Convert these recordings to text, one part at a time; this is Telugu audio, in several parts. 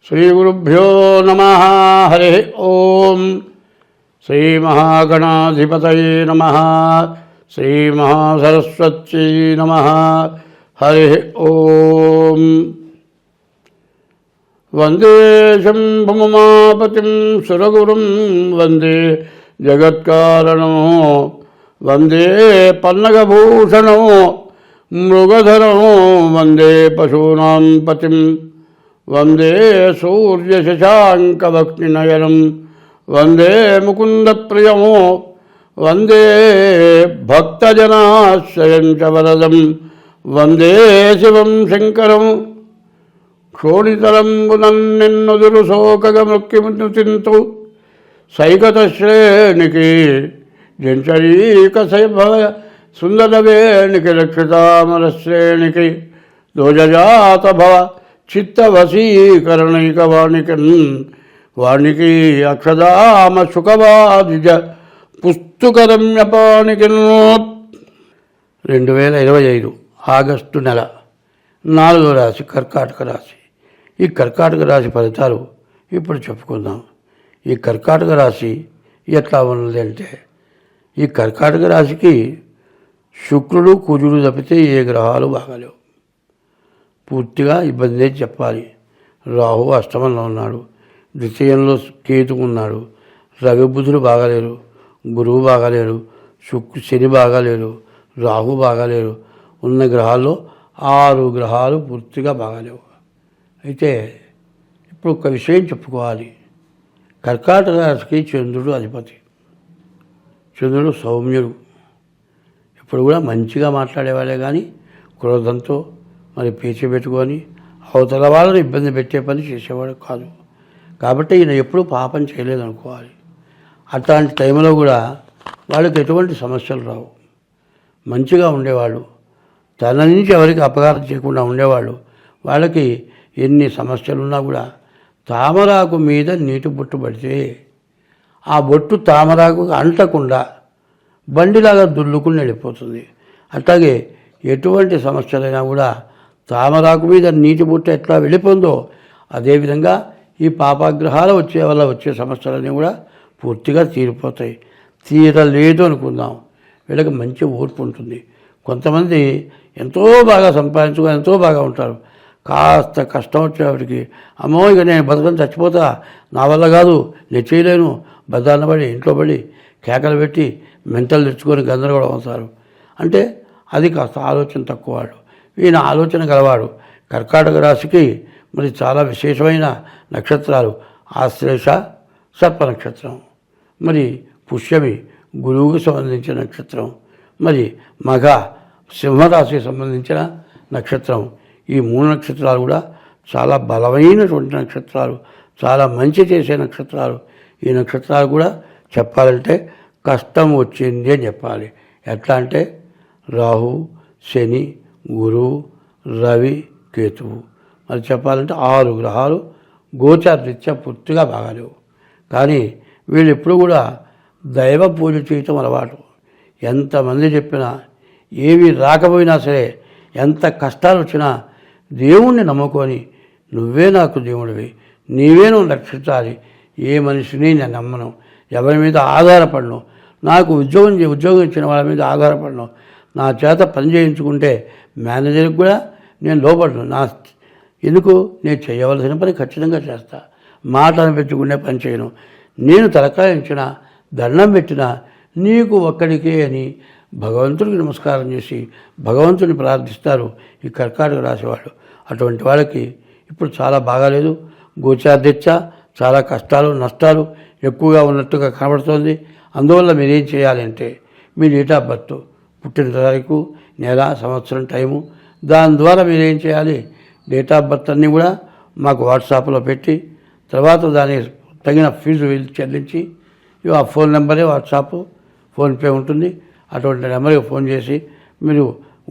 श्रीगुरुभ्यो नमः। हरि ओम। श्रीमहागणाधिपतये नमः। श्रीमहासरस्वत्यै नमः। हरि ओम। वंदे शंभुमापतिं सुरगुरुं वंदे जगत्कारणो वंदे पन्नगभूषणो मृगधरो वंदे पशूनां पतिं वंदे सूर्यशशाङ्कवक्निनयनं वंदे मुकुन्दप्रियमो वंदे भक्तजनाश्रयं च वरदं वंदे शिवं शङ्करं क्षोणितलंबुनन्निन्नुदुरु शोकगमृत्युमुतिन्तु सैकतश्रेणिकी जंचरीकसैभव सुन्दरवेणिकी रक्षितामरश्रेणिकी दोजजात भव चित्तवशीकरणैकवाणिकन् वाणिकी अक्षदाम सुखवादिज पुस्तुकरम्यपाणिकन् 2025 ఆగస్టు నెల 4వ రాశి కర్కాటక రాశి. ఈ కర్కాటక రాశి ఫలితాలు ఇప్పుడు చెప్పుకుందాం. ఈ కర్కాటక రాశి ఎట్లా ఉన్నది అంటే, ఈ కర్కాటక రాశికి శుక్రుడు కుజుడు తప్పితే ఏ గ్రహాలు బాగాలేవు. పూర్తిగా ఇబ్బంది చెప్పాలి. రాహు అష్టమంలో ఉన్నాడు, ద్వితీయంలో కేతు ఉన్నాడు, రవి బుధుడు బాగాలేరు, గురువు బాగాలేరు, శని బాగాలేరు, రాహు బాగాలేరు. ఉన్న గ్రహాల్లో 6 గ్రహాలు పూర్తిగా బాగాలేవు. అయితే ఇప్పుడు ఒక విషయం చెప్పుకోవాలి. కర్కాటక రాశికి చంద్రుడు అధిపతి. చంద్రుడు సౌమ్యుడు. ఇప్పుడు కూడా మంచిగా మాట్లాడేవాళ్ళే కానీ క్రోధంతో మరి పేచి పెట్టుకొని అవతల వాళ్ళని ఇబ్బంది పెట్టే పని చేసేవాడు కాదు. కాబట్టి ఈయన ఎప్పుడూ పాపం చేయలేదనుకోవాలి. అట్లాంటి టైంలో కూడా వాళ్ళకి ఎటువంటి సమస్యలు రావు. మంచిగా ఉండేవాళ్ళు, తన నుంచి ఎవరికి అపకారం చేయకుండా ఉండేవాళ్ళు. వాళ్ళకి ఎన్ని సమస్యలున్నా కూడా తామరాకు మీద నీటి బొట్టు పడితే ఆ బొట్టు తామరాకు అంటకుండా బండిలాగా దుల్లుకుని వెళ్ళిపోతుంది. అట్లాగే ఎటువంటి సమస్యలైనా కూడా తామరాకు మీద నీటి బొట్టు ఎట్లా వెళ్ళిపోయిందో అదేవిధంగా ఈ పాపాగ్రహాలు వచ్చే సమస్యలన్నీ కూడా పూర్తిగా తీరిపోతాయి. తీరలేదు అనుకుందాం, వీళ్ళకి మంచి ఓర్పు ఉంటుంది. కొంతమంది ఎంతో బాగా సంపాదించుకొని ఎంతో బాగా ఉంటారు. కాస్త కష్టం వచ్చేవాడికి అమ్మో ఇక నేను బతకని చచ్చిపోతా, నా వల్ల కాదు, నేను చేయలేను, బదాన పడి ఇంట్లో పడి కేకలు పెట్టి మెంటలు తెచ్చుకొని గందరగోళం అవుతారు. అంటే అది కాస్త ఆలోచన తక్కువవాడు. ఈయన ఆలోచన గలవాడు. కర్కాటక రాశికి మరి చాలా విశేషమైన నక్షత్రాలు ఆశ్లేష సర్ప నక్షత్రం, మరి పుష్యమి గురువుకు సంబంధించిన నక్షత్రం, మరి మఘ సింహరాశికి సంబంధించిన నక్షత్రం. ఈ 3 నక్షత్రాలు కూడా చాలా బలమైనటువంటి నక్షత్రాలు, చాలా మంచి చేసే నక్షత్రాలు. ఈ నక్షత్రాలు కూడా చెప్పాలంటే కష్టం వచ్చింది అని చెప్పాలి. ఎట్లా అంటే రాహు, శని, గురువు, రవి, కేతువు. మరి చెప్పాలంటే 6 గ్రహాలు గోచారరీత్యా పూర్తిగా బాగాలేవు. కానీ వీళ్ళు ఎప్పుడు కూడా దైవ పూజ చేయటం అలవాటు. ఎంతమంది చెప్పినా, ఏవి రాకపోయినా సరే, ఎంత కష్టాలు వచ్చినా దేవుణ్ణి నమ్ముకొని నువ్వే నాకు దేవుడివి, నీవే నువ్వు రక్షించాలి, ఏ మనిషిని నేను నమ్మను, ఎవరి మీద ఆధారపడను, నాకు ఉద్యోగం ఇచ్చిన వాళ్ళ మీద ఆధారపడను, నా చేత పని చేయించుకుంటే మేనేజర్కి కూడా నేను లోపడను, ఎందుకు నేను చేయవలసిన పని ఖచ్చితంగా చేస్తా, మాట అనిపించుకునే పని చేయను, నేను తలకాయించిన దండం పెట్టినా నీకు ఒక్కడికే అని భగవంతుడికి నమస్కారం చేసి భగవంతుని ప్రార్థిస్తారు ఈ కర్కాటక రాశి వాళ్ళు. అటువంటి వాళ్ళకి ఇప్పుడు చాలా బాగాలేదు. గోచారరీత్యా చాలా కష్టాలు నష్టాలు ఎక్కువగా ఉన్నట్టుగా కనబడుతోంది. అందువల్ల మీరేం చేయాలి అంటే, మీ డేట్ ఆఫ్ బర్త్, పుట్టిన తారీఖు, నెల, సంవత్సరం, టైము, దాని ద్వారా మీరేం చేయాలి, డేట్ ఆఫ్ బర్త్ అన్నీ కూడా మాకు వాట్సాప్లో పెట్టి తర్వాత దానికి తగిన ఫీజు చెల్లించి ఆ ఫోన్ నెంబరే వాట్సాప్, ఫోన్పే ఉంటుంది. అటువంటి నెంబర్కి ఫోన్ చేసి, మీరు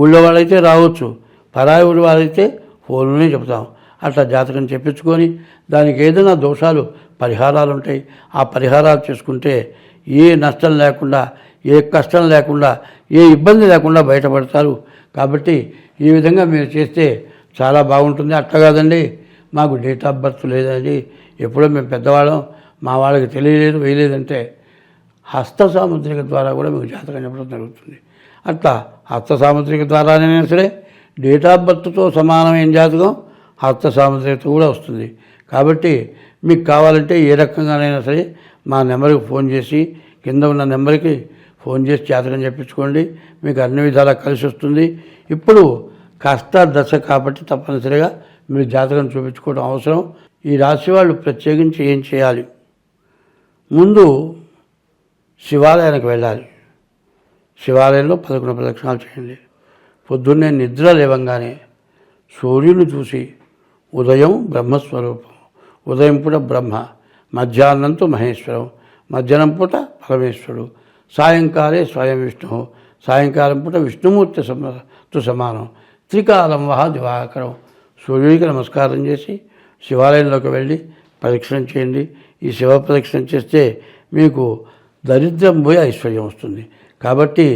ఊళ్ళో వాళ్ళైతే రావచ్చు, పరాయి ఊళ్ళో వాళ్ళైతే ఫోన్లోనే చెప్తాం. అట్లా జాతకం చెప్పించుకొని దానికి ఏదైనా దోషాలు పరిహారాలు ఉంటాయి, ఆ పరిహారాలు చేసుకుంటే ఏ నష్టం లేకుండా, ఏ కష్టం లేకుండా, ఏ ఇబ్బంది లేకుండా బయటపడతారు. కాబట్టి ఈ విధంగా మీరు చేస్తే చాలా బాగుంటుంది. అట్లా కాదండి మాకు డేట్ ఆఫ్ బర్త్ లేదని, ఎప్పుడో మేము పెద్దవాళ్ళం మా వాళ్ళకి తెలియలేదు వేయలేదంటే హస్త సాముద్రిక ద్వారా కూడా మీకు జాతకం చెప్పడం జరుగుతుంది. అట్లా హస్త సాముద్రిక ద్వారానైనా సరే డేట్ ఆఫ్ బర్త్తో సమానమైన జాతకం హస్త సాముద్రికతో కూడా వస్తుంది. కాబట్టి మీకు కావాలంటే ఏ రకంగానైనా సరే మా నెంబర్కి ఫోన్ చేసి, కింద ఉన్న నెంబర్కి ఫోన్ చేసి జాతకం చెప్పించుకోండి. మీకు అన్ని విధాలా కలిసి వస్తుంది. ఇప్పుడు కష్ట దశ కాబట్టి తప్పనిసరిగా మీరు జాతకం చూపించుకోవడం అవసరం. ఈ రాశి వాళ్ళు ప్రత్యేకించి ఏం చేయాలి? ముందు శివాలయానికి వెళ్ళాలి. శివాలయంలో 11 ప్రదక్షిణాలు చేయండి. పొద్దున్నే నిద్ర లేవంగానే సూర్యుని చూసి, ఉదయం బ్రహ్మస్వరూపం, ఉదయం పూట బ్రహ్మ, మధ్యాహ్నంతో మహేశ్వరం, మధ్యాహ్నం పూట పరమేశ్వరుడు, సాయంకాలే స్వయం విష్ణు, సాయంకాలం పూట విష్ణుమూర్తితో సమానం, త్రికాలం వహ దివాకరం. సూర్యుడికి నమస్కారం చేసి శివాలయంలోకి వెళ్ళి ప్రదక్షిణం చేయండి. ఈ శివ ప్రదక్షిణం చేస్తే మీకు దరిద్రం పోయి ఐశ్వర్యం వస్తుంది. కాబట్టి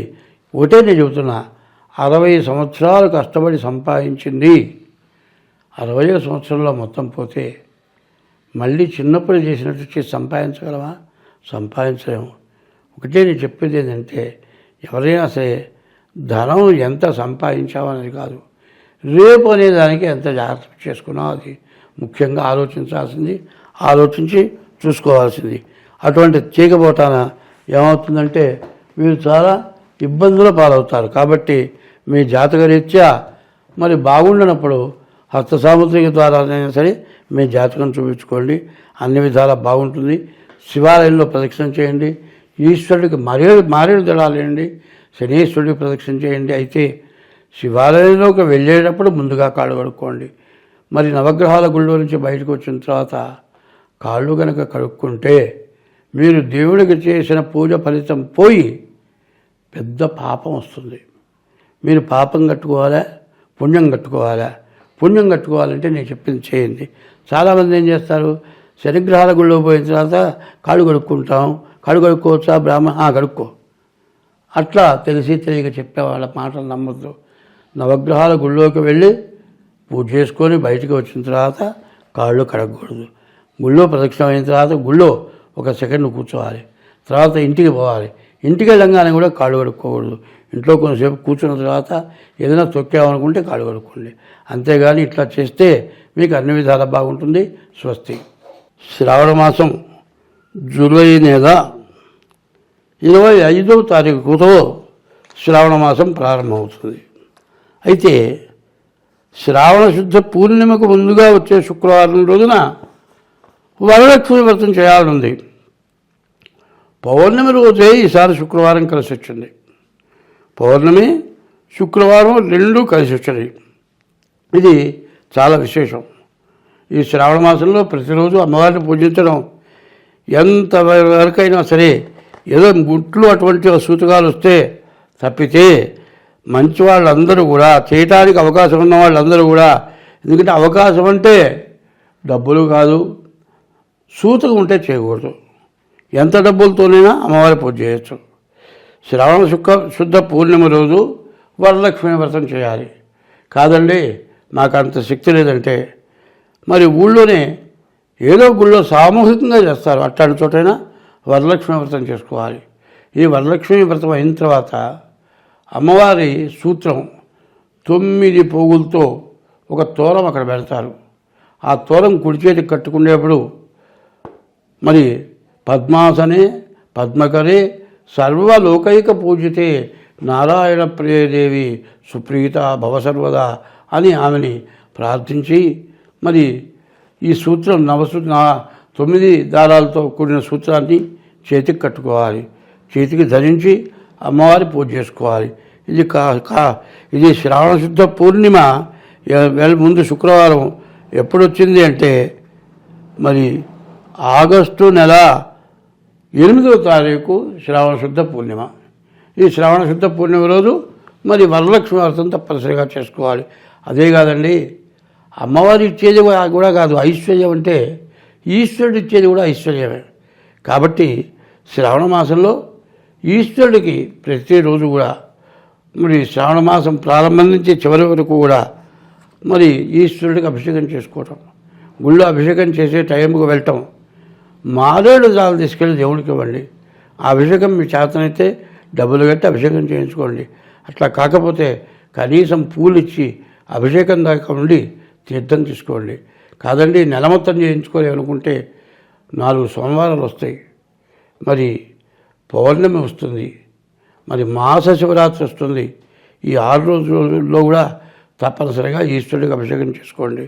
ఒకటే నేను చెబుతున్నా, 60 సంవత్సరాలు కష్టపడి సంపాదించింది 60వ సంవత్సరంలో మొత్తం పోతే మళ్ళీ చిన్నప్పుడు చేసినట్టు చేసి సంపాదించగలమా? సంపాదించలేము. ఒకటే నేను చెప్పేది ఏంటంటే, ఎవరైనా సరే ధనం ఎంత సంపాదించామనేది కాదు, రేపు అనేదానికి ఎంత జాగ్రత్త చేసుకున్నాం అది ముఖ్యంగా ఆలోచించాల్సింది, ఆలోచించి చూసుకోవాల్సింది. అటువంటి చేయకపోతాన ఏమవుతుందంటే మీరు చాలా ఇబ్బందుల పాలవుతారు. కాబట్టి మీ జాతకరీత్యా మరి బాగుండనప్పుడు హస్త సాముద్రిక ద్వారానైనా సరే మీ జాతకం చూపించుకోండి, అన్ని విధాలా బాగుంటుంది. శివాలయంలో ప్రదక్షిణ చేయండి. ఈశ్వరుడికి మారేడు దళాలేయండి. శనీశ్వరుడికి ప్రదక్షిణ చేయండి. అయితే శివాలయంలోకి వెళ్ళేటప్పుడు ముందుగా కాళ్ళు కడుక్కోండి. మరి నవగ్రహాల గుళ్ళో నుంచి బయటకు వచ్చిన తర్వాత కాళ్ళు కనుక కడుక్కుంటే మీరు దేవుడికి చేసిన పూజ ఫలితం పోయి పెద్ద పాపం వస్తుంది. మీరు పాపం కట్టుకోవాలా, పుణ్యం కట్టుకోవాలా? పుణ్యం కట్టుకోవాలంటే నేను చెప్పింది చేయండి. చాలామంది ఏం చేస్తారు, శనిగ్రహాల గుళ్ళో పోయిన తర్వాత కాళ్ళు కడుక్కుంటాం. కాళ్ళు కడుక్కోవచ్చా? కడుక్కో. అట్లా తెలిసి తెలియక చెప్పే వాళ్ళ మాటలు నమ్మద్దు. నవగ్రహాల గుళ్ళోకి వెళ్ళి పూజ చేసుకొని బయటికి వచ్చిన తర్వాత కాళ్ళు కడగకూడదు. గుళ్ళో ప్రదక్షిణ అయిన తర్వాత గుళ్ళో 1 సెకండ్ కూర్చోవాలి. తర్వాత ఇంటికి పోవాలి. ఇంటికి వెళ్ళంగానే కూడా కాళ్ళు కడుక్కోకూడదు. ఇంట్లో కొంతసేపు కూర్చున్న తర్వాత ఏదైనా తొక్కామనుకుంటే కాళ్ళు కడుక్కోండి. అంతేగాని ఇట్లా చేస్తే మీకు అన్ని విధాలా బాగుంటుంది. స్వస్తి. శ్రావణ మాసం జూలై నెల 25వ తారీఖుతో శ్రావణ మాసం ప్రారంభమవుతుంది. అయితే శ్రావణ శుద్ధ పూర్ణిమకు ముందుగా వచ్చే శుక్రవారం రోజున వరలక్ష్మి వ్రతం చేయాలనుంది. పౌర్ణమి రోజే ఈసారి శుక్రవారం కలిసి వచ్చింది. పౌర్ణమి శుక్రవారం 2 కలిసి వచ్చాయి. ఇది చాలా విశేషం. ఈ శ్రావణ మాసంలో ప్రతిరోజు అమ్మవారిని పూజించడం ఎంత వరకైనా సరే, ఏదో గుట్లు అటువంటి సూతకాలు వస్తే తప్పితే మంచి వాళ్ళందరూ కూడా చేయటానికి అవకాశం ఉన్న వాళ్ళందరూ కూడా, ఎందుకంటే అవకాశం అంటే డబ్బులు కాదు, సూతకం ఉంటే చేయకూడదు. ఎంత డబ్బులతోనైనా అమ్మవారి పూజ చేయొచ్చు. శ్రావణ శుద్ధ పూర్ణిమ రోజు వరలక్ష్మి వ్రతం చేయాలి. కాదండి నాకు అంత శక్తి లేదంటే మరి ఊళ్ళోనే ఏదో గుళ్ళో సామూహికంగా చేస్తారు. అట్లాంటి చోటైనా వరలక్ష్మి వ్రతం చేసుకోవాలి. ఈ వరలక్ష్మి వ్రతం అయిన తర్వాత అమ్మవారి సూత్రం 9 పోగులతో ఒక తోరం అక్కడ పెడతారు. ఆ తోరం కుడి చేతికి కట్టుకునేప్పుడు మరి పద్మాసనే పద్మకరే సర్వలోకైక పూజితే నారాయణ ప్రియదేవి సుప్రీత భవ సర్వదా అని ఆమెని ప్రార్థించి మరి ఈ సూత్రం 9 దారాలతో కూడిన సూత్రాన్ని చేతికి కట్టుకోవాలి. చేతికి ధరించి అమ్మవారి పూజ చేసుకోవాలి. ఇది శ్రావణ శుద్ధ పూర్ణిమ ముందు శుక్రవారం ఎప్పుడు వచ్చింది అంటే మరి ఆగస్టు నెల 8వ తారీఖు శ్రావణ శుద్ధ పూర్ణిమ. ఈ శ్రావణ శుద్ధ పూర్ణిమ రోజు మరి వరలక్ష్మి వ్రతం తప్పనిసరిగా చేసుకోవాలి. అదే కాదండి, అమ్మవారు ఇచ్చేది కూడా కాదు, ఐశ్వర్యం అంటే ఈశ్వరుడు ఇచ్చేది కూడా ఐశ్వర్యమే. కాబట్టి శ్రావణ మాసంలో ఈశ్వరుడికి ప్రతిరోజు కూడా మరి శ్రావణ మాసం ప్రారంభం నుంచి చివరి వరకు కూడా మరి ఈశ్వరుడికి అభిషేకం చేసుకోవటం, గుళ్ళో అభిషేకం చేసే టైంకి వెళ్ళటం, మారేడు దాలు తీసుకెళ్ళి దేవుడికి ఇవ్వండి. ఆ అభిషేకం మీ చేతనైతే డబ్బులు కట్టి అభిషేకం చేయించుకోండి. అట్లా కాకపోతే కనీసం పూలు ఇచ్చి అభిషేకం దాకా ఉండి తీర్థం తీసుకోండి. కాదండి నెల మొత్తం చేయించుకోలేమనుకుంటే 4 సోమవారాలు వస్తాయి, మరి పౌర్ణమి వస్తుంది, మరి మాస శివరాత్రి వస్తుంది. ఈ 6 రోజుల్లో కూడా తప్పనిసరిగా ఈశ్వరుడికి అభిషేకం చేసుకోండి.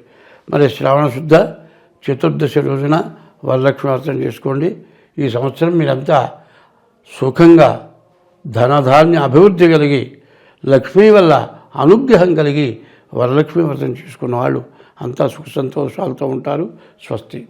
మరి శ్రావణ శుద్ధ చతుర్దశి రోజున వరలక్ష్మి వ్రతం చేసుకోండి. ఈ సంవత్సరం మీరంతా సుఖంగా ధనధాన్య అభివృద్ధి కలిగి లక్ష్మీ వల్ల అనుగ్రహం కలిగి వరలక్ష్మి వ్రతం చేసుకున్న వాళ్ళు అంతా సుఖ సంతోషాలతో ఉంటారు. స్వస్తి.